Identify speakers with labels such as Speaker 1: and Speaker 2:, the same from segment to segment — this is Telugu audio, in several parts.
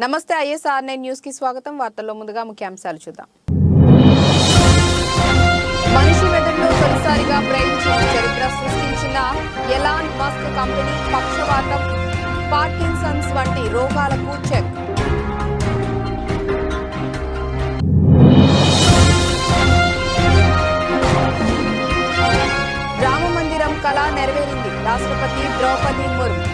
Speaker 1: నమస్తే ISR9 న్యూస్ కి స్వాగతం. వార్తల్లో ముందుగా ముఖ్యాంశాలు చూద్దాం. మనిషి మెదడులో తొలిసారిగా బ్రెయిన్ చిప్ చరిత్ర సృష్టించిన ఎలాన్ మస్క్ కంపెనీ పక్షవాతం, పార్కిన్సన్స్ వంటి రోగాలకు చెక్. రామ మందిరం కళ నెరవేరింది. రాష్ట్రపతి ద్రౌపది ముర్ము.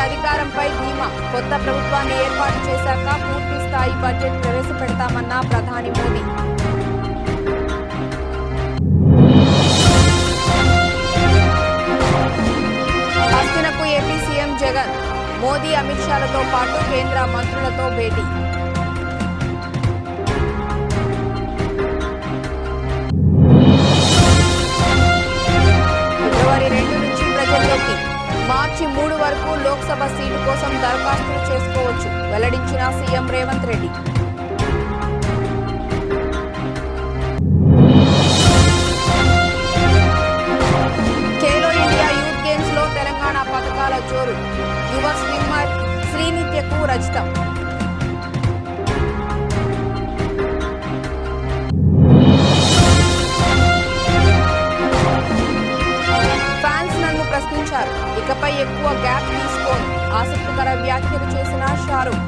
Speaker 1: అధికారంపై ధీమా. కొత్త ప్రభుత్వాన్ని ఏర్పాటు చేశాక పూర్తి స్థాయి బడ్జెట్ ప్రవేశపెడతామన్న ప్రధాని మోదీ. హస్తినకు ఏపీ సీఎం జగన్. మోదీ అమిత్ షాలతో పాటు కేంద్ర మంత్రులతో భేటీ. ఫిబ్రవరి 2 నుంచి ప్రజల్లోకి. మార్చి 3 వరకు లోక్సభ సీటు కోసం దరఖాస్తులు చేసుకోవచ్చు వెల్లడించిన CM Revanth Reddy. Khelo India youth games లో తెలంగాణ పథకాల జోరు. యువ స్విమ్మర్ శ్రీనిత్యకు రజతం. ప్రశ్నించారు. ఇకపై ఎక్కువ గ్యాప్ తీసుకోను. ఆసక్తికర వ్యాఖ్యలు చేసిన షారూక్.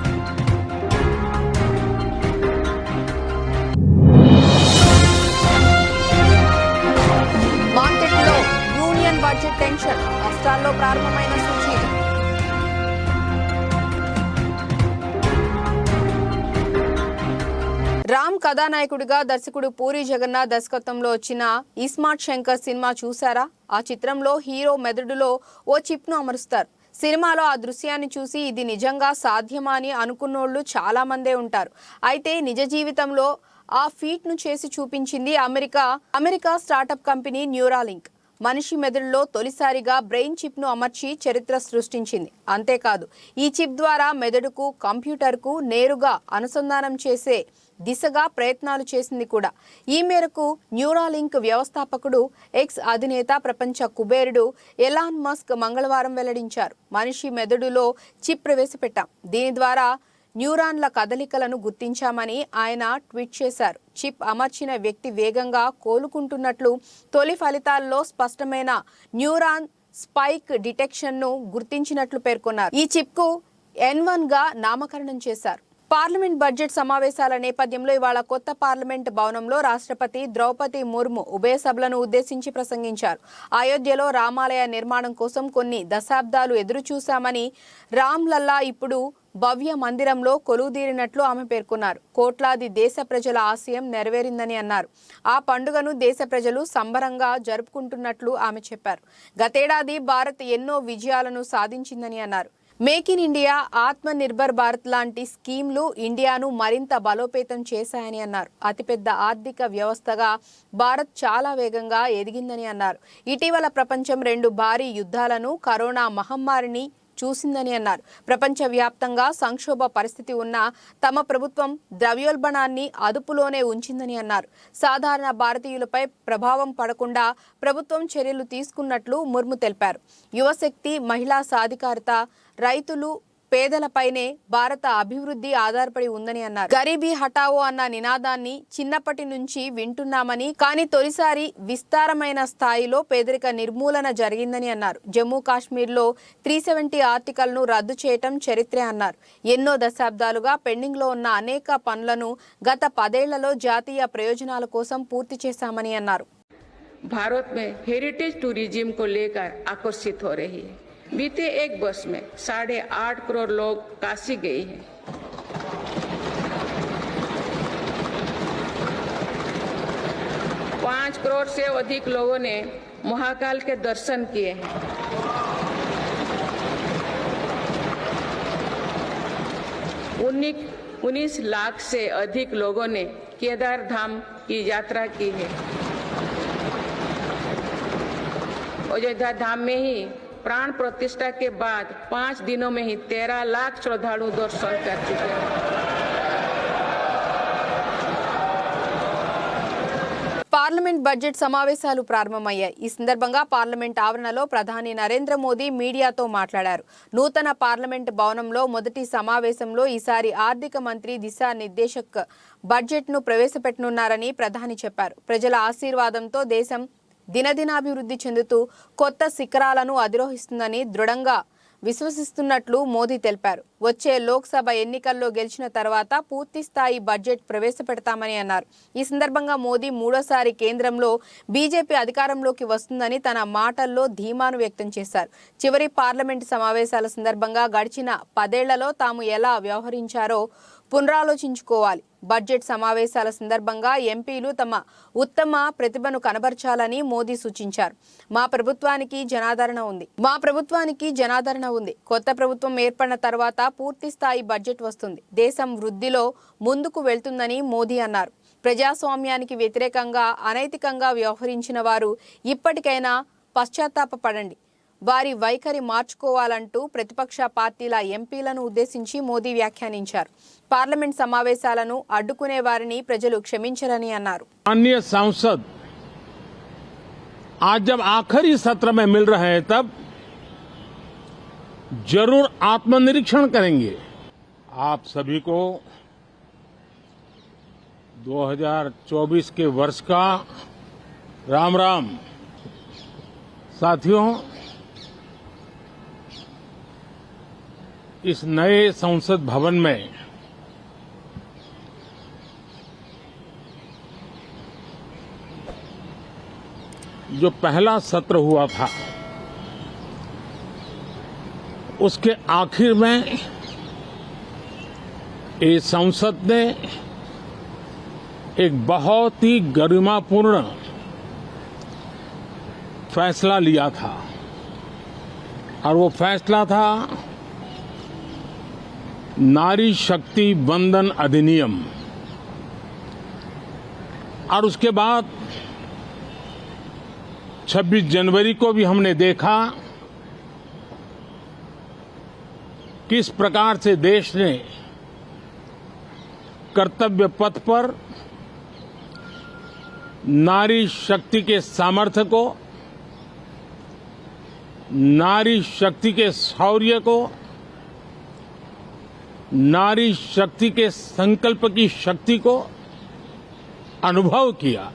Speaker 1: మార్కెట్లో యూనియన్ బడ్జెట్ టెన్షన్. నష్టాల్లో ప్రారంభమైన సూచీలు. రామ్ కథానాయకుడిగా దర్శకుడు పూరి జగన్నాథ్ దర్శకత్వంలో వచ్చిన ఇస్మార్ట్ శంకర్ సినిమా చూశారా? ఆ చిత్రంలో హీరో మెదడులో ఓ చిప్ను అమరుస్తారు. సినిమాలో ఆ దృశ్యాన్ని చూసి ఇది నిజంగా సాధ్యమా అని అనుకున్నోళ్లు చాలా మందే ఉంటారు. అయితే నిజ జీవితంలో ఆ ఫీట్ను చేసి చూపించింది అమెరికా స్టార్టప్ కంపెనీ న్యూరాలింక్. మనిషి మెదడులో తొలిసారిగా బ్రెయిన్ చిప్ను అమర్చి చరిత్ర సృష్టించింది. అంతేకాదు, ఈ చిప్ ద్వారా మెదడుకు, కంప్యూటర్కు నేరుగా అనుసంధానం చేసే దిశగా ప్రయత్నాలు చేసింది కూడా. ఈ మేరకు న్యూరాలింక్ వ్యవస్థాపకుడు, ఎక్స్ అధినేత, ప్రపంచ కుబేరుడు ఎలాన్ మస్క్ మంగళవారం వెల్లడించారు. మనిషి మెదడులో చిప్ ప్రవేశపెట్టాం. దీని ద్వారా న్యూరాన్ల కదలికలను గుర్తించామని ఆయన ట్వీట్ చేశారు. చిప్ అమర్చిన వ్యక్తి వేగంగా కోలుకుంటున్నట్లు, తొలి ఫలితాల్లో స్పష్టమైన న్యూరాన్ స్పైక్ డిటెక్షన్ను గుర్తించినట్లు పేర్కొన్నారు. ఈ చిప్కు N1 గా నామకరణం చేశారు. పార్లమెంట్ బడ్జెట్ సమావేశాల నేపథ్యంలో ఇవాళ కొత్త పార్లమెంట్ భవనంలో రాష్ట్రపతి ద్రౌపది ముర్ము ఉభయ సభలను ఉద్దేశించి ప్రసంగించారు. అయోధ్యలో రామాలయ నిర్మాణం కోసం కొన్ని దశాబ్దాలు ఎదురు చూశామని, రామ్లల్లా ఇప్పుడు భవ్య మందిరంలో కొలువుదీరినట్లు ఆమె పేర్కొన్నారు. కోట్లాది దేశ ప్రజల ఆశయం నెరవేరిందని అన్నారు. ఆ పండుగను దేశ ప్రజలు సంబరంగా జరుపుకుంటున్నట్లు ఆమె చెప్పారు. గతేడాది భారత్ ఎన్నో విజయాలను సాధించిందని అన్నారు. మేక్ ఇన్ ఇండియా, ఆత్మ నిర్భర్ భారత్ లాంటి స్కీమ్లు ఇండియాను మరింత బలోపేతం చేశాయని అన్నారు. అతిపెద్ద ఆర్థిక వ్యవస్థగా భారత్ చాలా వేగంగా ఎదిగిందని అన్నారు. ఇటీవల ప్రపంచం 2 భారీ యుద్ధాలను, కరోనా మహమ్మారిని చూసిందని అన్నారు. ప్రపంచవ్యాప్తంగా సంక్షోభ పరిస్థితి ఉన్నా తమ ప్రభుత్వం ద్రవ్యోల్బణాన్ని అదుపులోనే ఉంచిందని అన్నారు. సాధారణ భారతీయులపై ప్రభావం పడకుండా ప్రభుత్వం చర్యలు తీసుకున్నట్లు ముర్ము తెలిపారు. యువశక్తి, మహిళా సాధికారత, రైతులు, పేదలపైనే భారత అభివృద్ధి ఆధారపడి ఉందని అన్నారు. గరీబీ హటావో అన్న నినాదాన్ని చిన్నప్పటి నుంచి వింటున్నామని, కానీ తొలిసారి విస్తారమైన స్థాయిలో పేదరిక నిర్మూలన జరిగిందని అన్నారు. జమ్మూ కాశ్మీర్లో 370 ఆర్టికల్ను రద్దు చేయటం చరిత్రే అన్నారు. ఎన్నో దశాబ్దాలుగా పెండింగ్లో ఉన్న అనేక పనులను గత 10 ఏళ్లలో జాతీయ ప్రయోజనాల కోసం పూర్తి చేశామని అన్నారు.
Speaker 2: భారత్ మే హెరిటేజ్ టూరిజం को लेकर आकर्षित हो रही है. बीते एक वर्ष में 8.5 करोड़ लोग काशी गए हैं. पाँच करोड़ से अधिक लोगों ने महाकाल के दर्शन किए हैं. 19 लाख से अधिक लोगों ने केदार धाम की यात्रा की है. अयोध्या धाम में ही प्राण प्रतिष्ठा के बाद 5 दिनों में ही 13 लाख श्रद्धालु दर्शन कर चुके हैं.
Speaker 1: పార్లమెంట్ బడ్జెట్ సమావేశాలు ప్రారంభమయ్యాయి. ఈ సందర్భంగా పార్లమెంట్ ఆవరణలో ప్రధాని నరేంద్ర మోదీ మీడియాతో మాట్లాడారు. నూతన పార్లమెంట్ భవనంలో మొదటి సమావేశంలో ఈసారి ఆర్థిక మంత్రి దిశానిర్దేశక్ బడ్జెట్ను ప్రవేశపెట్టనున్నారని ప్రధాని చెప్పారు. ప్రజల ఆశీర్వాదంతో దేశం దినదినాభివృద్ధి చెందుతూ కొత్త శిఖరాలను అధిరోహిస్తుందని దృఢంగా విశ్వసిస్తున్నట్లు మోదీ తెలిపారు. వచ్చే లోక్సభ ఎన్నికల్లో గెలిచిన తర్వాత పూర్తి స్థాయి బడ్జెట్ ప్రవేశపెడతామని అన్నారు. ఈ సందర్భంగా మోదీ మూడోసారి కేంద్రంలో బీజేపీ అధికారంలోకి వస్తుందని తన మాటల్లో ధీమాను వ్యక్తం చేశారు. చివరి పార్లమెంటు సమావేశాల సందర్భంగా గడిచిన 10 ఏళ్లలో తాము ఎలా వ్యవహరించారో పునరాలోచించుకోవాలి. బడ్జెట్ సమావేశాల సందర్భంగా ఎంపీలు తమ ఉత్తమ ప్రతిభను కనబర్చాలని మోదీ సూచించారు. మా ప్రభుత్వానికి జనాదరణ ఉంది. కొత్త ప్రభుత్వం ఏర్పడిన తర్వాత పూర్తి స్థాయి బడ్జెట్ వస్తుంది. దేశం వృద్ధిలో ముందుకు వెళ్తుందని మోదీ అన్నారు. ప్రజాస్వామ్యానికి వ్యతిరేకంగా అనైతికంగా వ్యవహరించిన వారు ఇప్పటికైనా పశ్చాత్తాపపడండి, వారి వైఖరి మార్చుకోవాలంటూ ప్రతిపక్ష పార్టీల ఎంపీలను ఉద్దేశించి మోదీ వ్యాఖ్యానించారు. పార్లమెంట్ సమావేశాలను అడ్డుకునే వారిని ప్రజలు క్షమించరని అన్నారు.
Speaker 3: अन्य सांसद आज जब आखिरी सत्र में मिल रहे हैं तब जरूर आत्मनिरीक्षण करेंगे. आप सभी को 2024 के वर्ष का राम राम. साथियों, इस नए संसद भवन में जो पहला सत्र हुआ था उसके आखिर में इस संसद ने एक बहुत ही गरिमापूर्ण फैसला लिया था और वो फैसला था नारी शक्ति वंदन अधिनियम. और उसके बाद 26 जनवरी को भी हमने देखा किस प्रकार से देश ने कर्तव्य पथ पर नारी शक्ति के सामर्थ्य को, नारी शक्ति के शौर्य को, नारी शक्ति के संकल्प की शक्ति को अनुभव किया.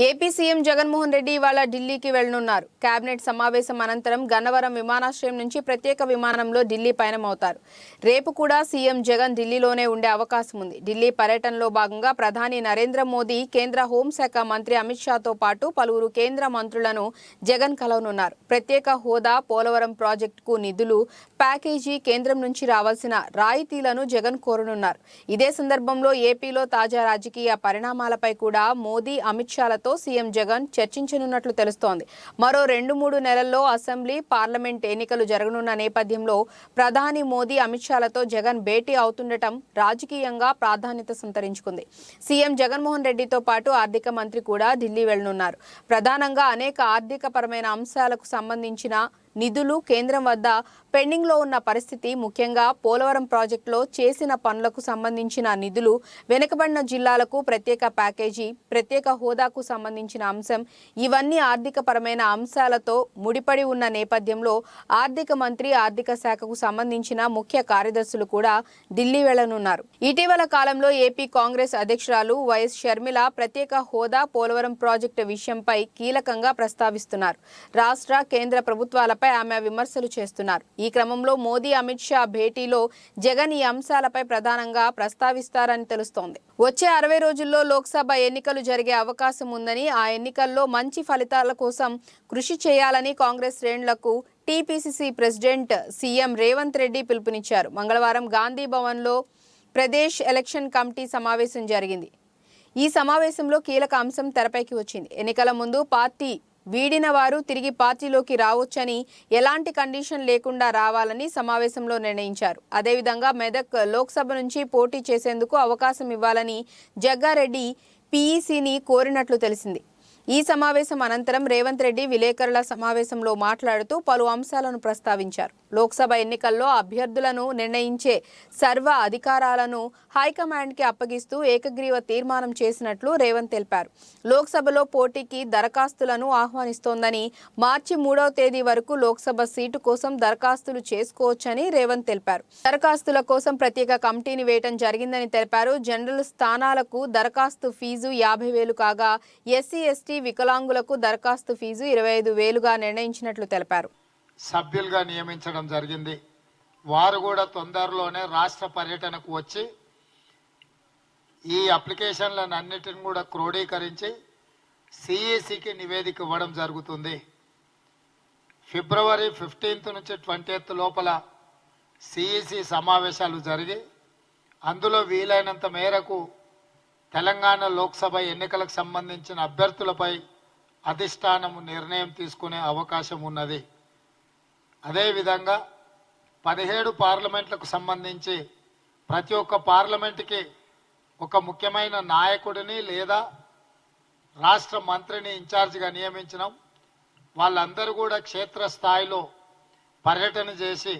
Speaker 1: ఏపీ సీఎం జగన్మోహన్ రెడ్డి ఇవాళ ఢిల్లీకి వెళ్లనున్నారు. కేబినెట్ సమావేశం అనంతరం గన్నవరం విమానాశ్రయం నుంచి ప్రత్యేక విమానంలో ఢిల్లీ పయనమవుతారు. రేపు కూడా సీఎం జగన్ ఢిల్లీలోనే ఉండే అవకాశం ఉంది. ఢిల్లీ పర్యటనలో భాగంగా ప్రధాని నరేంద్ర మోదీ, కేంద్ర హోంశాఖ మంత్రి అమిత్ షాతో పాటు పలువురు కేంద్ర మంత్రులను జగన్ కలవనున్నారు. ప్రత్యేక హోదా, పోలవరం ప్రాజెక్టుకు నిధులు, ప్యాకేజీ, కేంద్రం నుంచి రావాల్సిన రాయితీలను జగన్ కోరనున్నారు. ఇదే సందర్భంలో ఏపీలో తాజా రాజకీయ పరిణామాలపై కూడా మోదీ, అమిత్ షాలతో సీఎం జగన్ చర్చించనున్నట్లు తెలుస్తోంది. మరో 2-3 నెలల్లో అసెంబ్లీ, పార్లమెంట్ ఎన్నికలు జరగనున్న నేపథ్యంలో ప్రధాని మోదీ, అమిత్ షాలతో జగన్ భేటీ అవుతుండటం రాజకీయంగా ప్రాధాన్యత సంతరించుకుంది. సీఎం జగన్మోహన్ రెడ్డితో పాటు ఆర్థిక మంత్రి కూడా ఢిల్లీ వెళ్లనున్నారు. ప్రధానంగా అనేక ఆర్థిక పరమైన అంశాలకు సంబంధించిన నిధులు కేంద్రం వద్ద పెండింగ్ లో ఉన్న పరిస్థితి, ముఖ్యంగా పోలవరం ప్రాజెక్టులో చేసిన పనులకు సంబంధించిన నిధులు, వెనుకబడిన జిల్లాలకు ప్రత్యేక ప్యాకేజీ, ప్రత్యేక హోదాకు సంబంధించిన అంశం, ఇవన్నీ ఆర్థిక పరమైన అంశాలతో ముడిపడి ఉన్న నేపథ్యంలో ఆర్థిక మంత్రి, ఆర్థిక శాఖకు సంబంధించిన ముఖ్య కార్యదర్శులు కూడా ఢిల్లీ వెళ్లనున్నారు. ఇటీవల కాలంలో ఏపీ కాంగ్రెస్ అధ్యక్షురాలు వైఎస్ షర్మిల ప్రత్యేక హోదా, పోలవరం ప్రాజెక్టు విషయంపై కీలకంగా ప్రస్తావిస్తున్నారు. రాష్ట్ర, కేంద్ర ప్రభుత్వాలపై ఆమె విమర్శలు చేస్తున్నారు. ఈ క్రమంలో మోదీ, అమిత్ షా భేటీలో జగన్ ఈ అంశాలపై ప్రధానంగా ప్రస్తావిస్తారని తెలుస్తోంది. వచ్చే 60 రోజుల్లో లోక్సభ ఎన్నికలు జరిగే అవకాశం ఉందని, ఆ ఎన్నికల్లో మంచి ఫలితాల కోసం కృషి చేయాలని కాంగ్రెస్ శ్రేణులకు TPCC president CM Revanth Reddy పిలుపునిచ్చారు. మంగళవారం గాంధీ భవన్లో ప్రదేశ్ ఎలక్షన్ కమిటీ సమావేశం జరిగింది. ఈ సమావేశంలో కీలక అంశం తెరపైకి వచ్చింది. ఎన్నికల ముందు పార్టీ వీడిన వారు తిరిగి పార్టీలోకి రావొచ్చని, ఎలాంటి కండిషన్ లేకుండా రావాలని సమావేశంలో నిర్ణయించారు. అదేవిధంగా మెదక్ లోక్సభ నుంచి పోటీ చేసేందుకు అవకాశం ఇవ్వాలని జగ్గారెడ్డి పీఈసీని కోరినట్లు తెలిసింది. ఈ సమావేశం అనంతరం రేవంత్ రెడ్డి విలేకరుల సమావేశంలో మాట్లాడుతూ పలు అంశాలను ప్రస్తావించారు. లోక్సభ ఎన్నికల్లో అభ్యర్థులను నిర్ణయించే సర్వ అధికారాలను హైకమాండ్కి అప్పగిస్తూ ఏకగ్రీవ తీర్మానం చేసినట్లు రేవంత్ తెలిపారు. లోక్సభలో పోటీకి దరఖాస్తులను ఆహ్వానిస్తోందని, మార్చి 3వ తేదీ వరకు లోక్సభ సీటు కోసం దరఖాస్తులు చేసుకోవచ్చని రేవంత్ తెలిపారు. దరఖాస్తుల కోసం ప్రత్యేక కమిటీని వేయటం జరిగిందని తెలిపారు. జనరల్ స్థానాలకు దరఖాస్తు ఫీజు 50,000 కాగా SC/ST వికలాంగులకు దరఖాస్తు ఫీజు 25,000గా నిర్ణయించినట్లు తెలిపారు.
Speaker 4: సభ్యులుగా నియమించడం జరిగింది. వారు కూడా తొందరలోనే రాష్ట్ర పర్యటనకు వచ్చి ఈ అప్లికేషన్లను అన్నిటిని కూడా క్రోడీకరించి CECకి నివేదిక ఇవ్వడం జరుగుతుంది. ఫిబ్రవరి 15 నుంచి 20 లోపల CEC సమావేశాలు జరిగి అందులో వీలైనంత మేరకు తెలంగాణ లోక్సభ ఎన్నికలకు సంబంధించిన అభ్యర్థులపై అధిష్టానం నిర్ణయం తీసుకునే అవకాశం ఉన్నది. అదేవిధంగా 17 పార్లమెంట్లకు సంబంధించి ప్రతి ఒక్క పార్లమెంటుకి ఒక ముఖ్యమైన నాయకుడిని లేదా రాష్ట్ర మంత్రిని ఇన్ఛార్జిగా నియమించినాం. వాళ్ళందరూ కూడా క్షేత్రస్థాయిలో పర్యటన చేసి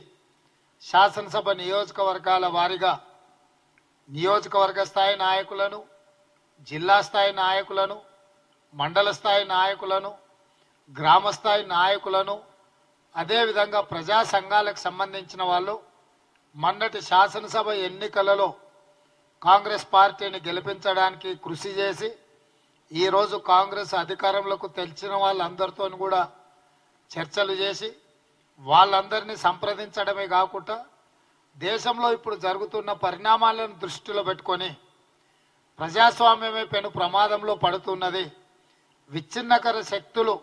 Speaker 4: శాసనసభ నియోజకవర్గాల వారీగా నియోజకవర్గ స్థాయి నాయకులను, జిల్లా స్థాయి నాయకులను, మండల స్థాయి నాయకులను, గ్రామ స్థాయి నాయకులను, అదేవిధంగా ప్రజా సంఘాలకు సంబంధించిన వాళ్ళు మొన్నటి శాసనసభ ఎన్నికలలో కాంగ్రెస్ పార్టీని గెలిపించడానికి కృషి చేసి ఈరోజు కాంగ్రెస్ అధికారంలోకి తెలిసిన వాళ్ళందరితో కూడా చర్చలు చేసి వాళ్ళందరినీ సంప్రదించడమే కాకుండా దేశంలో ఇప్పుడు జరుగుతున్న పరిణామాలను దృష్టిలో పెట్టుకొని ప్రజాస్వామ్యమే పెను ప్రమాదంలో పడుతున్నది, విచ్ఛిన్నకర శక్తులు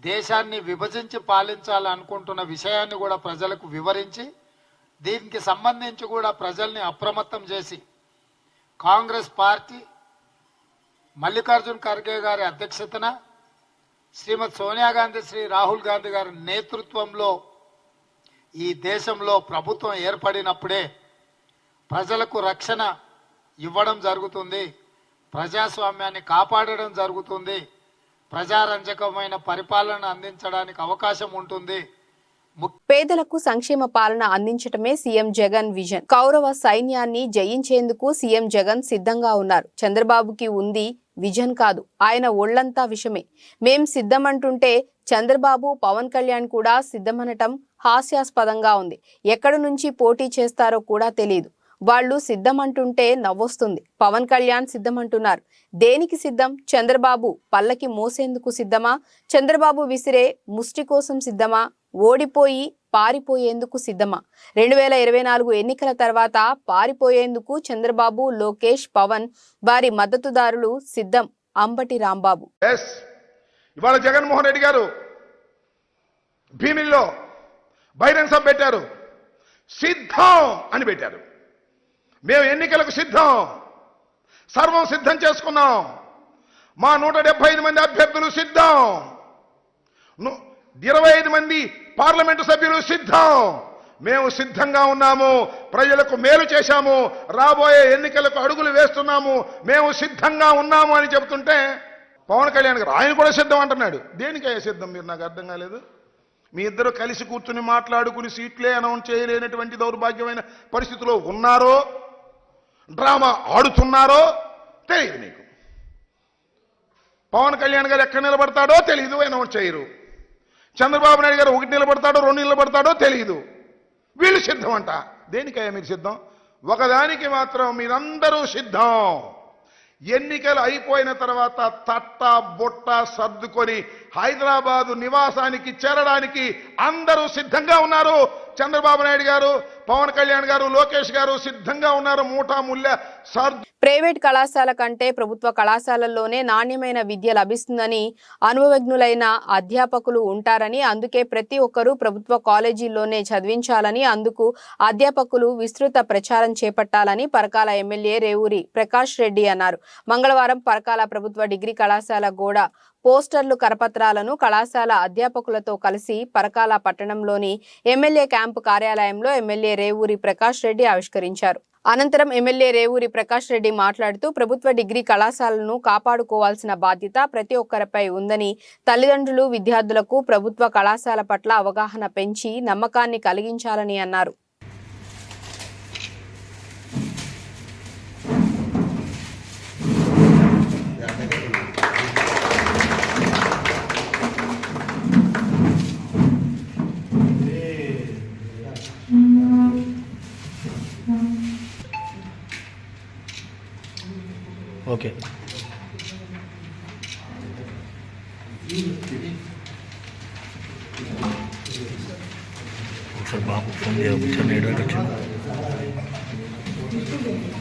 Speaker 4: దేశాన్ని విభజించి పాలించాలనుకుంటున్న విషయాన్ని కూడా ప్రజలకు వివరించి దీనికి సంబంధించి కూడా ప్రజల్ని అప్రమత్తం చేసి కాంగ్రెస్ పార్టీ మల్లికార్జున్ ఖర్గే గారి అధ్యక్షతన శ్రీమతి సోనియా గాంధీ, శ్రీ రాహుల్ గాంధీ గారి నేతృత్వంలో ఈ దేశంలో ప్రభుత్వం ఏర్పడినప్పుడే ప్రజలకు రక్షణ ఇవ్వడం జరుగుతుంది, ప్రజాస్వామ్యాన్ని కాపాడడం జరుగుతుంది, ప్రజారంజకమైన పరిపాలన అందించడానికి అవకాశం ఉంటుంది.
Speaker 1: పేదలకు సంక్షేమ పాలన అందించటమే సీఎం జగన్ విజన్. కౌరవ సైన్యాన్ని జయించేందుకు సీఎం జగన్ సిద్ధంగా ఉన్నారు. చంద్రబాబుకి ఉంది విజన్ కాదు, ఆయన ఒళ్లంతా విషమే. మేం సిద్ధమంటుంటే చంద్రబాబు, పవన్ కళ్యాణ్ కూడా సిద్ధమనటం హాస్యాస్పదంగా ఉంది. ఎక్కడి నుంచి పోటీ చేస్తారో కూడా తెలియదు. వాళ్ళు సిద్ధమంటుంటే నవ్వొస్తుంది. పవన్ కళ్యాణ్ సిద్ధమంటున్నారు. దేనికి సిద్ధం? చంద్రబాబు పల్లకి మోసేందుకు సిద్ధమా? చంద్రబాబు విసిరే ముష్టి కోసం సిద్ధమా? ఓడిపోయి పారిపోయేందుకు సిద్ధమా? 2024 ఎన్నికల తర్వాత పారిపోయేందుకు చంద్రబాబు, లోకేష్, పవన్ వారి మద్దతుదారులు సిద్ధం. అంబటి రాంబాబు.
Speaker 5: ఇవాళ జగన్మోహన్ రెడ్డి గారు భీమిల్లో బహిరంగ సభ పెట్టారు. సిద్ధం అని పెట్టారు. మేము ఎన్నికలకు సిద్ధం, సర్వం సిద్ధం చేసుకున్నాం. మా 175 మంది అభ్యర్థులు సిద్ధం, 25 మంది పార్లమెంటు సభ్యులు సిద్ధం. మేము సిద్ధంగా ఉన్నాము, ప్రజలకు మేలు చేశాము, రాబోయే ఎన్నికలకు అడుగులు వేస్తున్నాము, మేము సిద్ధంగా ఉన్నాము అని చెబుతుంటే పవన్ కళ్యాణ్ గారు ఆయన కూడా సిద్ధం అంటున్నాడు. దేనికయ్యా సిద్ధం? మీరు నాకు అర్థం కాలేదు. మీ ఇద్దరు కలిసి కూర్చుని మాట్లాడుకుని సీట్లే అనౌన్స్ చేయలేనటువంటి దౌర్భాగ్యమైన పరిస్థితిలో ఉన్నారో, డ్రామా ఆడుతున్నారో తెలియదు మీకు. పవన్ కళ్యాణ్ గారు ఎక్కడ నిలబడతాడో తెలియదు, అనౌన్స్ చేయరు. చంద్రబాబు నాయుడు గారు 1 నిలబడతాడో 2 నిలబడతాడో తెలియదు. వీళ్ళు సిద్ధం అంట. దేనికయ్యా మీరు సిద్ధం? ఒకదానికి మాత్రం మీరందరూ సిద్ధం. ఎన్నికలు అయిపోయిన తర్వాత తట్ట బొట్ట సర్దుకొని హైదరాబాదు నివాసానికి చేరడానికి అందరూ సిద్ధంగా ఉన్నారు. చంద్రబాబు నాయుడు గారు, పవన్ కళ్యాణ్ గారు, లోకేష్ గారు సిద్ధంగా ఉన్నారు. మూటా ముల్ల
Speaker 1: ప్రైవేట్ కళాశాల కంటే ప్రభుత్వ కళాశాలల్లోనే నాణ్యమైన విద్య లభిస్తుందని, అనుభవజ్ఞులైన అధ్యాపకులు ఉంటారని, అందుకే ప్రతి ఒక్కరూ ప్రభుత్వ కాలేజీల్లోనే చదివించాలని, అందుకు అధ్యాపకులు విస్తృత ప్రచారం చేపట్టాలని పరకాల ఎమ్మెల్యే రేవూరి ప్రకాష్ రెడ్డి అన్నారు. మంగళవారం పరకాల ప్రభుత్వ డిగ్రీ కళాశాల గోడ పోస్టర్లు, కరపత్రాలను కళాశాల అధ్యాపకులతో కలిసి పరకాల పట్టణంలోని ఎమ్మెల్యే క్యాంపు కార్యాలయంలో ఎమ్మెల్యే రేవూరి ప్రకాష్ రెడ్డి ఆవిష్కరించారు. అనంతరం ఎమ్మెల్యే రేవూరి ప్రకాష్ రెడ్డి మాట్లాడుతూ ప్రభుత్వ డిగ్రీ కళాశాలను కాపాడుకోవాల్సిన బాధ్యత ప్రతి ఒక్కరిపై ఉందని, తల్లిదండ్రులు విద్యార్థులకు ప్రభుత్వ కళాశాల పట్ల అవగాహన పెంచి నమ్మకాన్ని కలిగించాలని అన్నారు.
Speaker 6: ఓకే ఒకసారి బాబు ఫోన్ చేయ ఒకసారి ఎడదాకా వచ్చింది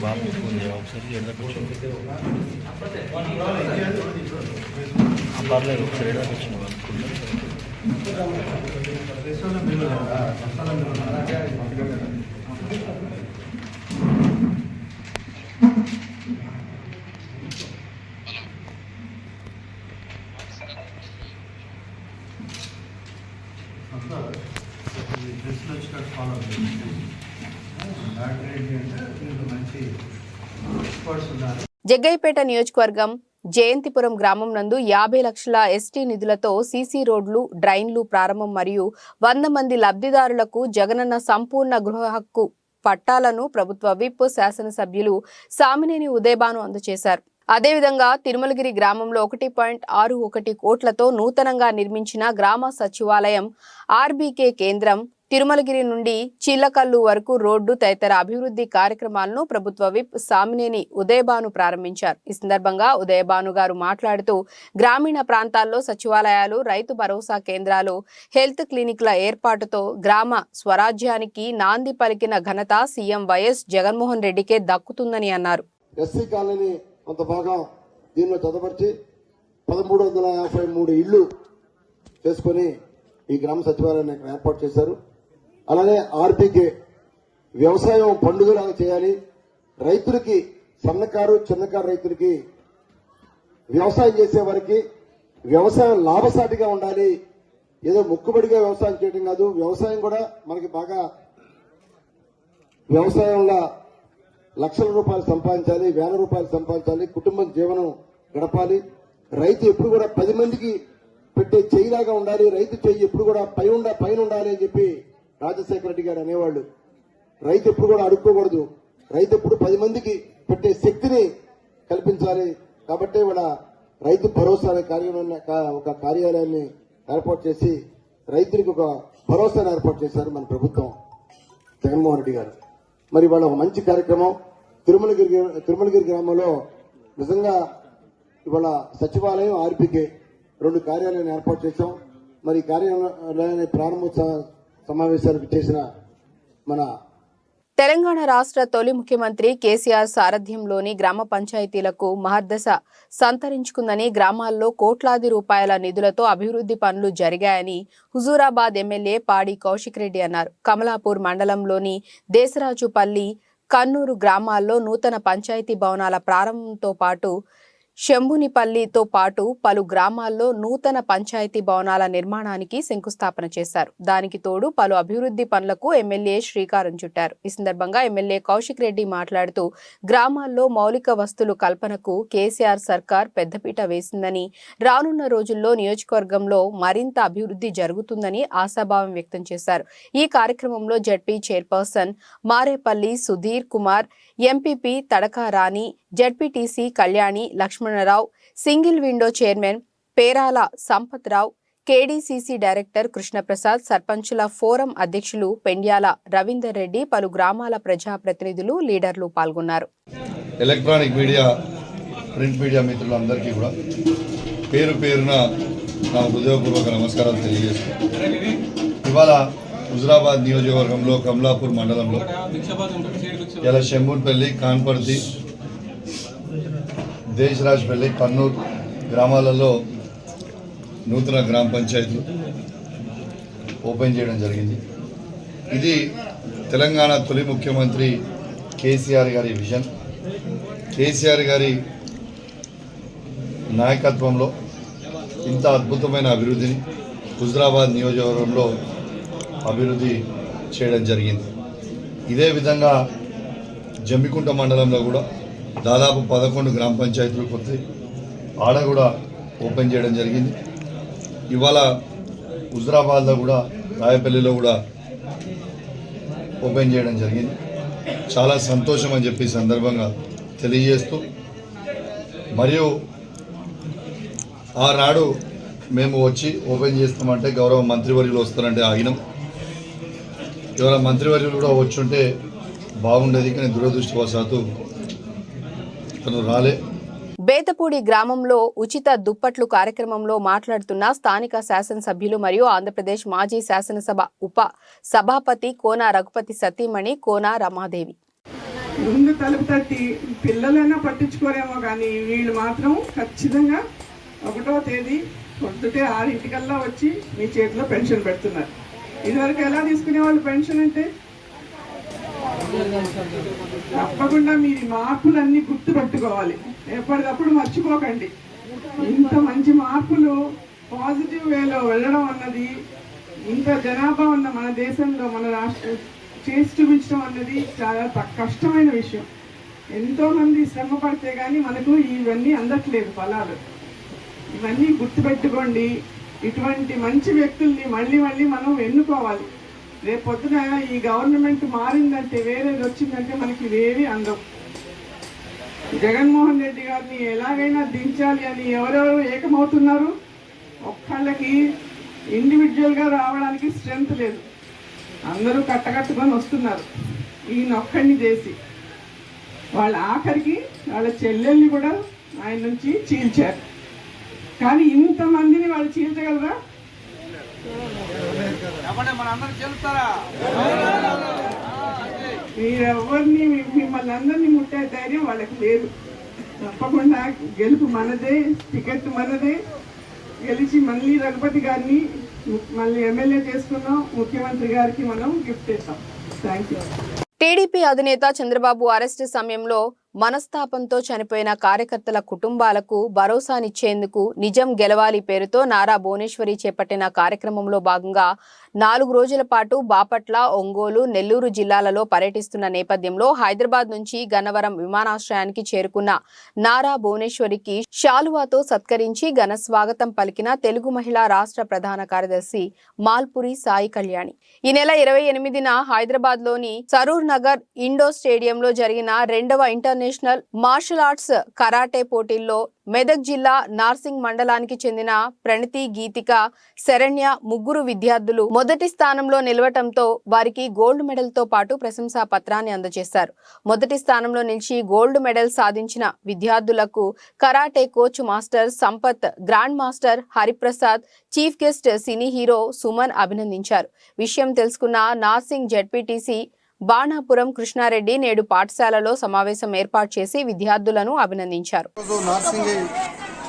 Speaker 6: బాబు ఫోన్ చేయ ఒకసారి ఎడదాకా వచ్చింది పర్లేదు ఒకసారి ఎడదాకా వచ్చింది
Speaker 1: జగ్గయ్యపేట నియోజకవర్గం జయంతిపురం గ్రామం నందు 50 లక్షల ఎస్టీ నిధులతో సీసీ రోడ్లు, డ్రైన్లు ప్రారంభం మరియు 100 మంది లబ్ధిదారులకు జగనన్న సంపూర్ణ గృహ హక్కు పట్టాలను ప్రభుత్వ విప్ శాసనసభ్యులు సామినేని ఉదయభాను అందజేశారు. అదేవిధంగా తిరుమలగిరి గ్రామంలో 1.61 కోట్లతో నూతనంగా నిర్మించిన గ్రామ సచివాలయం, ఆర్బీకే కేంద్రం, తిరుమలగిరి నుండి చిల్లకల్లు వరకు రోడ్డు తదితర అభివృద్ధి కార్యక్రమాలను ప్రభుత్వ విప్ సామినేని ఉదయభాను ప్రారంభించారు. ఈ సందర్భంగా ఉదయభాను గారు మాట్లాడుతూ గ్రామీణ ప్రాంతాల్లో సచివాలయాలు, రైతు భరోసా కేంద్రాలు, హెల్త్ క్లినిక్ల ఏర్పాటుతో గ్రామ స్వరాజ్యానికి నాంది పలికిన ఘనత సీఎం వైఎస్ జగన్మోహన్ రెడ్డికే దక్కుతుందని అన్నారు.
Speaker 7: ఎస్సీ కాలనీ కొంత భాగం దీనిలో చదవరిచి 1353 ఇళ్లు చేసుకుని ఈ గ్రామ సచివాలయాన్ని ఇక్కడ ఏర్పాటు చేశారు. అలానే ఆర్బీకే వ్యవసాయం పండుగలాగా చేయాలి. రైతులకి, సన్నకారు చిన్నకారు రైతులకి, వ్యవసాయం చేసే వారికి వ్యవసాయం లాభసాటిగా ఉండాలి. ఏదో ముక్కుబడిగా వ్యవసాయం చేయడం కాదు, వ్యవసాయం కూడా మనకి బాగా వ్యవసాయంలో లక్షల రూపాయలు సంపాదించాలి, వేల రూపాయలు సంపాదించాలి, కుటుంబం జీవనం గడపాలి. రైతు ఎప్పుడు కూడా 10 మందికి పెట్టే చెయ్యిలాగా ఉండాలి. రైతు చెయ్యి ఎప్పుడు కూడా పైన ఉండాలి అని చెప్పి రాజశేఖర రెడ్డి గారు అనేవాళ్ళు. రైతు ఎప్పుడు కూడా అడుక్కోకూడదు. రైతు ఎప్పుడు 10 మందికి పెట్టే శక్తిని కల్పించాలి. కాబట్టి వాళ్ళ రైతు భరోసా అనే ఒక కార్యాలయాన్ని ఏర్పాటు చేసి రైతులకు ఒక భరోసాను ఏర్పాటు చేశారు మన జగన్మోహన్ రెడ్డి గారు. మరి వాళ్ళ ఒక మంచి కార్యక్రమం తిరుమలగిరి గ్రామంలో నిజంగా ఇవాళ సచివాలయం, ఆర్బీకే 2 కార్యాలయాన్ని ఏర్పాటు చేశాం. మరి కార్యాలయాన్ని ప్రారంభోత్సవ సమావేశానికి చేసిన మన
Speaker 1: తెలంగాణ రాష్ట్ర తొలి ముఖ్యమంత్రి కేసీఆర్ సారథ్యంలోని గ్రామ పంచాయతీలకు మహర్దశ సంతరించుకుందని, గ్రామాల్లో కోట్లాది రూపాయల నిధులతో అభివృద్ధి పనులు జరిగాయని హుజూరాబాద్ ఎమ్మెల్యే పాడి కౌశిక్ రెడ్డి అన్నారు. కమలాపూర్ మండలంలోని దేశరాజుపల్లి, కన్నూరు గ్రామాల్లో నూతన పంచాయతీ భవనాల ప్రారంభంతో పాటు శంభునిపల్లితో పాటు పలు గ్రామాల్లో నూతన పంచాయతీ భవనాల నిర్మాణానికి శంకుస్థాపన చేశారు. దానికి తోడు పలు అభివృద్ధి పనులకు ఎమ్మెల్యే శ్రీకారం చుట్టారు. ఈ సందర్భంగా ఎమ్మెల్యే కౌశిక్ రెడ్డి మాట్లాడుతూ గ్రామాల్లో మౌలిక వస్తువుల కల్పనకు కేసీఆర్ సర్కార్ పెద్దపీట వేసిందని, రానున్న రోజుల్లో నియోజకవర్గంలో మరింత అభివృద్ధి జరుగుతుందని ఆశాభావం వ్యక్తం చేశారు. ఈ కార్యక్రమంలో ZP chairperson Marepalli Sudheer Kumar, MPP Tadaka Rani, ZPTC Kalyani Lakshmanarao, single window chairman Perala Sampathrao, KDCC director Krishnaprasad, సర్పంచుల ఫోరం అధ్యక్షులు పెండ్యాల రవీందర్ రెడ్డి, పలు గ్రామాల ప్రజాప్రతినిధులు, లీడర్లు పాల్గొన్నారు.
Speaker 8: ఎలక్ట్రానిక్ మీడియా, ప్రింట్ మీడియా మిత్రులందరికీ కూడా పేరు పేరున నా హృదయపూర్వక నమస్కారాలు తెలియజేస్తున్నాను. ఇవాళ హుజురాబాద్ నియోజకవర్గంలో కమలాపూర్ మండలంలో ఇలా శంభూన్పల్లి, కాన్పర్తి, దేశరాజ్పల్లి, కన్నూరు గ్రామాలలో నూతన గ్రామ పంచాయతీలు ఓపెన్ చేయడం జరిగింది. ఇది తెలంగాణ తొలి ముఖ్యమంత్రి కేసీఆర్ గారి విజన్. కేసీఆర్ గారి నాయకత్వంలో ఇంత అద్భుతమైన అభివృద్ధిని హుజురాబాద్ జమ్మికుంట మండలంలో కూడా దాదాపు 11 గ్రామ పంచాయతీలు కొత్త ఆడ కూడా ఓపెన్ చేయడం జరిగింది. ఇవాళ హుజరాబాద్లో కూడా రాయపల్లిలో కూడా ఓపెన్ చేయడం జరిగింది. చాలా సంతోషం అని చెప్పి సందర్భంగా తెలియజేస్తూ, మరియు ఆనాడు మేము వచ్చి ఓపెన్ చేస్తామంటే గౌరవ మంత్రివర్యులు వస్తారంటే ఆగినాం. ఇవాళ మంత్రివర్యులు కూడా వచ్చుంటే బాగుండేది, కానీ దురదృష్టవశాత్తు తను రాలే.
Speaker 1: బేతపూడి గ్రామంలో ఉచిత దుప్పట్లు కార్యక్రమంలో మాట్లాడుతున్న స్థానిక శాసనసభ్యులు మరియు ఆంధ్రప్రదేశ్ మాజీ శాసనసభ ఉప సభాపతి కోన రఘుపతి సతీమణి కోన రమాదేవి.
Speaker 9: ముందు తలుపు తట్టి పిల్లలైనా పట్టించుకోరేమో కానీ వీళ్ళు మాత్రం ఖచ్చితంగా 1వ తేదీ పొద్దుటే 6 వచ్చి మీ చేతిలో పెన్షన్ పెడుతున్నారు. ఇదివరకు ఎలా తీసుకునేవాళ్ళు పెన్షన్ అంటే? తప్పకుండా మీరు మార్పులన్నీ గుర్తు పెట్టుకోవాలి, ఎప్పటికప్పుడు మర్చిపోకండి. ఇంత మంచి మార్పులు పాజిటివ్ వేలో వెళ్ళడం అన్నది, ఇంత జనాభా ఉన్న మన దేశంలో మన రాష్ట్రం చేసి చూపించడం అన్నది చాలా కష్టమైన విషయం. ఎంతోమంది శ్రమ పడితే కానీ మనకు ఇవన్నీ అందట్లేదు ఫలాలు. ఇవన్నీ గుర్తుపెట్టుకోండి. ఇటువంటి మంచి వ్యక్తుల్ని మళ్ళీ మళ్ళీ మనం ఎన్నుకోవాలి. రేపు పొద్దున ఈ గవర్నమెంట్ మారిందంటే, వేరేది వచ్చిందంటే మనకి ఇవేవి అందం. జగన్మోహన్ రెడ్డి గారిని ఎలాగైనా దించాలి అని ఎవరెవరు ఏకమవుతున్నారు. ఒక్కళ్ళకి ఇండివిజువల్గా రావడానికి స్ట్రెంత్ లేదు, అందరూ కట్టకట్టుకొని వస్తున్నారు. ఈయన ఒక్కడిని చేసి వాళ్ళ ఆఖరికి వాళ్ళ చెల్లెల్ని కూడా ఆయన నుంచి చీల్చారు. కానీ ఇంతమందిని వాళ్ళు చీల్చగలరా? మీరెవరిని మిమ్మల్ని అందరినీ ముట్టే ధైర్యం వాళ్ళకి లేదు. తప్పకుండా గెలుపు మనదే, టికెట్ మనదే. గెలిచి మళ్ళీ రఘుపతి గారిని మళ్ళీ ఎమ్మెల్యే చేసుకున్నాం, ముఖ్యమంత్రి గారికి మనం గిఫ్ట్ ఇస్తాం. Thank you.
Speaker 1: టీడీపీ అధినేత చంద్రబాబు అరెస్టు సమయంలో మనస్తాపంతో చనిపోయిన కార్యకర్తల కుటుంబాలకు భరోసానిచ్చేందుకు నిజం గెలవాలి పేరుతో నారా భువనేశ్వరి చేపట్టిన కార్యక్రమంలో భాగంగా 4 రోజుల పాటు బాపట్ల, ఒంగోలు, నెల్లూరు జిల్లాలలో పర్యటిస్తున్న నేపథ్యంలో హైదరాబాద్ నుంచి గన్నవరం విమానాశ్రయానికి చేరుకున్న నారా భువనేశ్వరికి శాలువాతో సత్కరించి ఘన స్వాగతం పలికిన తెలుగు మహిళా రాష్ట్ర ప్రధాన కార్యదర్శి మాల్పురి సాయి కళ్యాణి. ఈ నెల 28న హైదరాబాద్లోని సరూర్ నగర్ ఇండోర్ స్టేడియంలో జరిగిన 2వ ఇంటర్నేషనల్ మార్షల్ ఆర్ట్స్ కరాటే పోటీల్లో మెదక్ జిల్లా నార్సింగ్ మండలానికి చెందిన ప్రణతి, గీతిక, శరణ్య ముగ్గురు విద్యార్థులు మొదటి స్థానంలో నిలవటంతో వారికి గోల్డ్ మెడల్ తో పాటు ప్రశంసా పత్రాన్ని అందజేశారు. మొదటి స్థానంలో నిలిచి గోల్డ్ మెడల్ సాధించిన విద్యార్థులకు karate coach master Sampath, grand master Hariprasad, chief guest cine hero Suman అభినందించారు. విషయం తెలుసుకున్న నార్సింగ్ జెడ్పీటీసీ బాణాపురం కృష్ణారెడ్డి నేడు పాఠశాలలో సమావేశం ఏర్పాటు చేసి విద్యార్థులను అభినందించారు.
Speaker 10: నార్సింగ్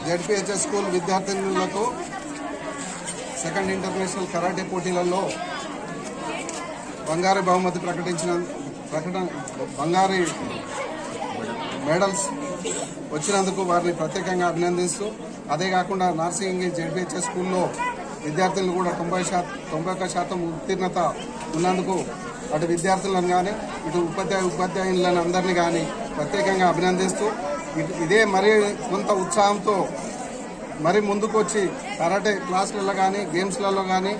Speaker 10: జెడ్పీహెచ్ఎస్ స్కూల్ విద్యార్థులకు సెకండ్ ఇంటర్నేషనల్ కరాటే పోటీలలో బంగారు బహుమతి బంగారు మెడల్స్ వచ్చినందుకు వారిని ప్రత్యేకంగా అభినందిస్తూ, అదే కాకుండా నార్సింగ్ జెడ్పీహెచ్ఎస్ స్కూల్లో విద్యార్థులను కూడా 91% ఉత్తీర్ణత ఉన్నందుకు అటు విద్యార్థులను కానీ ఇటు ఉపాధ్యాయులను అందరినీ కానీ ప్రత్యేకంగా అభినందిస్తూ, ఇదే మరీ కొంత ఉత్సాహంతో మరి ముందుకు వచ్చి కరాటే క్లాసులలో కానీ, గేమ్స్లలో కానీ,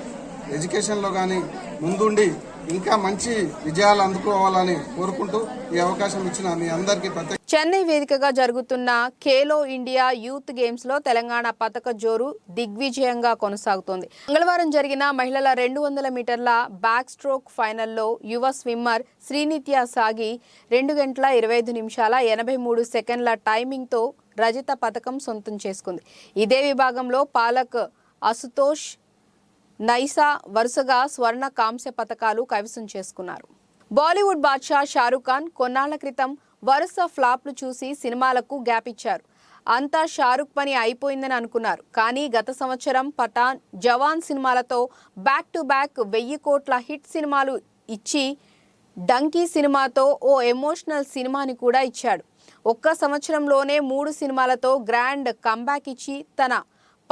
Speaker 10: ఎడ్యుకేషన్లో కానీ ముందుండి ఇంకా మంచి విజయాలు అందుకోవాలని కోరుకుంటూ ఈ అవకాశం ఇచ్చిన మీ అందరికీ ప్రత్యేక.
Speaker 1: చెన్నై వేదికగా జరుగుతున్న ఖేలో ఇండియా యూత్ గేమ్స్ లో తెలంగాణ పతక జోరు దిగ్విజయంగా కొనసాగుతోంది. మంగళవారం జరిగిన మహిళల 200 మీటర్ల బ్యాక్ స్ట్రోక్ ఫైనల్లో యువ స్విమ్మర్ శ్రీనిత్య సాగి 2 గంటల 25 నిమిషాల 83 సెకండ్ల టైమింగ్ తో రజత పతకం సొంతం చేసుకుంది. ఇదే విభాగంలో పాలక్, అసుతోష్, నైసా వరుసగా స్వర్ణ, కాంస్య పతకాలు కైవసం చేసుకున్నారు. బాలీవుడ్ బాద్షా షారూక్ ఖాన్ కొన్నాళ్ల క్రితం వరుస ఫ్లాప్లు చూసి సినిమాలకు గ్యాప్ ఇచ్చారు. అంతా షారూక్ పని అయిపోయిందని అనుకున్నారు. కానీ గత సంవత్సరం పఠాన్, జవాన్ సినిమాలతో బ్యాక్ టు బ్యాక్ 1000 కోట్ల హిట్ సినిమాలు ఇచ్చి డంకీ సినిమాతో ఓ ఎమోషనల్ సినిమాని కూడా ఇచ్చాడు. ఒక్క సంవత్సరంలోనే 3 సినిమాలతో గ్రాండ్ కంబ్యాక్ ఇచ్చి తన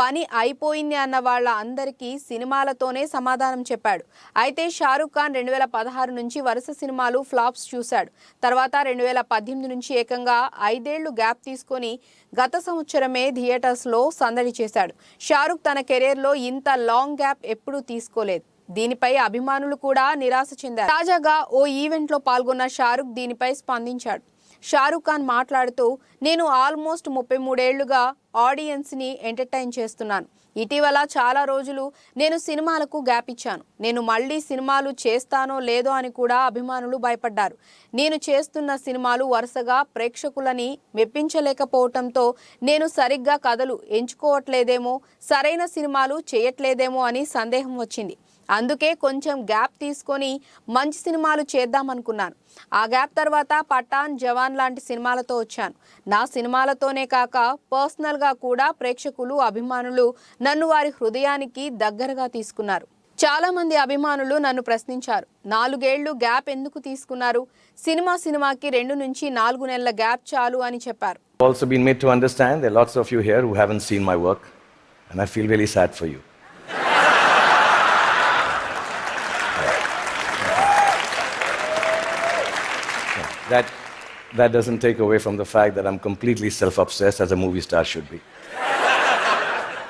Speaker 1: పని అయిపోయింది అన్న వాళ్ళ అందరికీ సినిమాలతోనే సమాధానం చెప్పాడు. అయితే షారుఖ్ ఖాన్ 2016 నుంచి వరుస సినిమాలు ఫ్లాప్స్ చూశాడు. తర్వాత 2018 నుంచి ఏకంగా 5 ఏళ్లు గ్యాప్ తీసుకొని గత సంవత్సరమే థియేటర్స్లో సందడి చేశాడు. షారుఖ్ తన కెరీర్లో ఇంత లాంగ్ గ్యాప్ ఎప్పుడూ తీసుకోలేదు. దీనిపై అభిమానులు కూడా నిరాశ చెందారు. తాజాగా ఓ ఈవెంట్లో పాల్గొన్న షారుఖ్ దీనిపై స్పందించాడు. షారుఖ్ ఖాన్ మాట్లాడుతూ, నేను ఆల్మోస్ట్ 33 ఏళ్లుగా ఆడియన్స్ని ఎంటర్టైన్ చేస్తున్నాను. ఇటీవల చాలా రోజులు నేను సినిమాలకు గ్యాప్ ఇచ్చాను. నేను మళ్ళీ సినిమాలు చేస్తానో లేదో అని కూడా అభిమానులు భయపడ్డారు. నేను చేస్తున్న సినిమాలు వరుసగా ప్రేక్షకులని మెప్పించలేకపోవడంతో నేను సరిగ్గా కథలు ఎంచుకోవట్లేదేమో, సరైన సినిమాలు చేయట్లేదేమో అని సందేహం వచ్చింది. అందుకే కొంచెం గ్యాప్ తీసుకొని మంచి సినిమాలు చేద్దామనుకున్నాను. ఆ గ్యాప్ తర్వాత పఠాన్, జవాన్ లాంటి సినిమాలతో వచ్చాను. నా సినిమాలతోనే కాక పర్సనల్గా కూడా ప్రేక్షకులు, అభిమానులు నన్ను వారి హృదయానికి దగ్గరగా తీసుకున్నారు. చాలా మంది అభిమానులు నన్ను ప్రశ్నించారు, 4 ఏళ్లు గ్యాప్ ఎందుకు తీసుకున్నారు? సినిమాకి 2 నుంచి 4 నెలల గ్యాప్ చాలు అని చెప్పారు.
Speaker 11: Also been made to understand there are lots of you here who haven't seen my work and I feel really sad for you. That doesn't take away from the fact that I'm completely self-obsessed, as a movie star should be.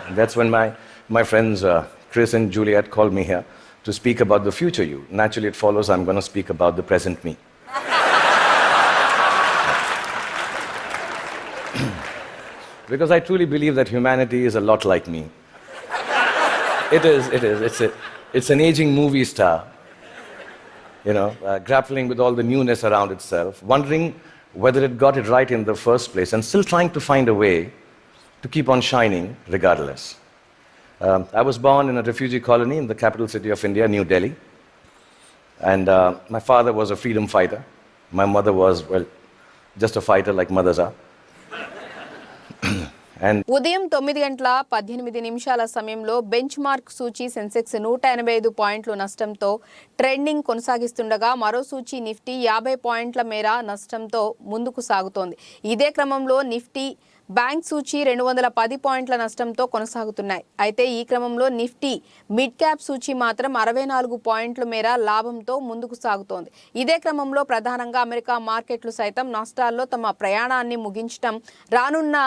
Speaker 11: And that's when my friends Chris and Juliet called me here to speak about the future you. Naturally, it follows I'm going to speak about the present me. Because I truly believe that humanity is a lot like me. It is. It's an aging movie star. Grappling with all the newness around itself, wondering whether it got it right in the first place, and still trying to find a way to keep on shining regardless. I was born in a refugee colony in the capital city of India, New Delhi. And my father was a freedom fighter. My mother was, well, just a fighter like mothers are.
Speaker 1: ఉదయం 9:18 సమయంలో బెంచ్ మార్క్ సూచీ సెన్సెక్స్ 185 పాయింట్లు నష్టంతో ట్రెండింగ్ కొనసాగిస్తుండగా మరో సూచీ నిఫ్టీ 50 పాయింట్ల మేర నష్టంతో ముందుకు సాగుతోంది. ఇదే క్రమంలో నిఫ్టీ బ్యాంక్ సూచీ 210 పాయింట్ల నష్టంతో కొనసాగుతున్నాయి. అయితే ఈ క్రమంలో నిఫ్టీ మిడ్ క్యాప్ సూచీ మాత్రం 64 పాయింట్ల మేర లాభంతో ముందుకు సాగుతోంది. ఇదే క్రమంలో ప్రధానంగా అమెరికా మార్కెట్లు సైతం నష్టాల్లో తమ ప్రయాణాన్ని ముగించడం, రానున్న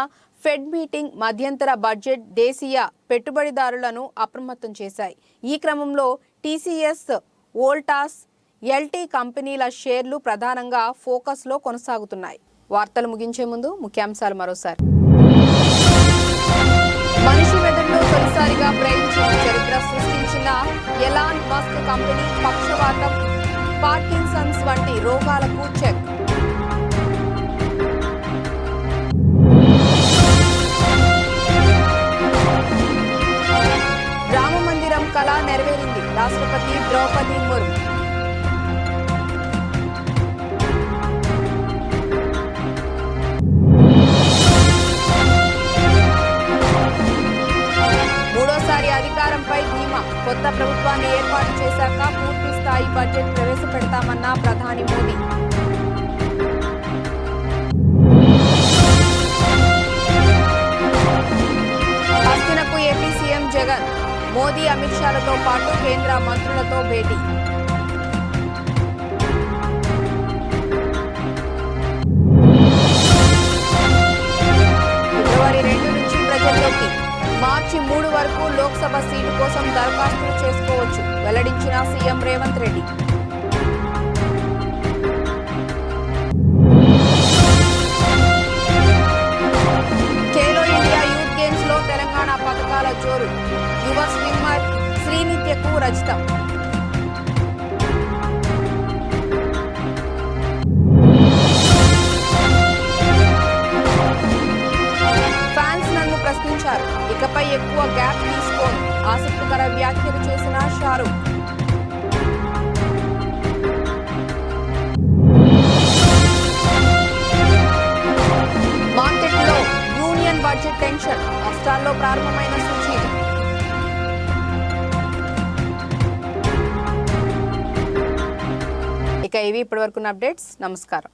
Speaker 1: ఫెడ్ మీటింగ్, మధ్యంతర బడ్జెట్ దేశీయ పెట్టుబడిదారులను అప్రమత్తం చేశాయి. ఈ క్రమంలో టీసీఎస్, వోల్టాస్, ఎల్టీ కంపెనీల షేర్లు ప్రధానంగా ఫోకస్లో కొనసాగుతున్నాయి. వార్తలు ముగించే ముందు ముఖ్యాంశాలు మరోసారి. మనిషి మెదడులో తొలిసారిగా బ్రెయిన్ చిప్ చరిత్ర సృష్టించిన ఎలాన్ మస్క్ కంపెనీ పక్షవాతం, పార్కిన్సన్స్ వంటి రోగాలకు చెక్. కళ నెరవేరింది. రాష్ట్రపతి ద్రౌపది ముర్ము. మూడోసారి అధికారంపై ధీమా. కొత్త ప్రభుత్వాన్ని ఏర్పాటు చేశాక పూర్తి స్థాయి బడ్జెట్ ప్రవేశపెడతామన్న ప్రధాని మోదీ. హస్తినకు ఏపీ సీఎం జగన్. మోదీ, అమిత్ షాలతో పాటు కేంద్ర మంత్రులతో భేటీ. ఫిబ్రవరి 2 నుంచి ప్రజల్లోకి. మార్చి 3 వరకు లోక్సభ సీటు కోసం దరఖాస్తులు చేసుకోవచ్చు, వెల్లడించిన CM Revanth Reddy. Khelo India youth games లో తెలంగాణ పథకాల జోరు. యువ స్విమ్మర్ శ్రీనిత్యకు రజతం. ఫ్యాన్స్ నన్ను ప్రశ్నించారు, ఇకపై ఎక్కువ గ్యాప్ తీసుకోను. ఆసక్తికర వ్యాఖ్యలు చేసిన షారుఖ్. మార్కెట్లో యూనియన్ బడ్జెట్ టెన్షన్. నష్టాల్లో ప్రారంభమైన సూచీలు. ఇక ఇవి ఇప్పటివరకున్న అప్డేట్స్. నమస్కారం.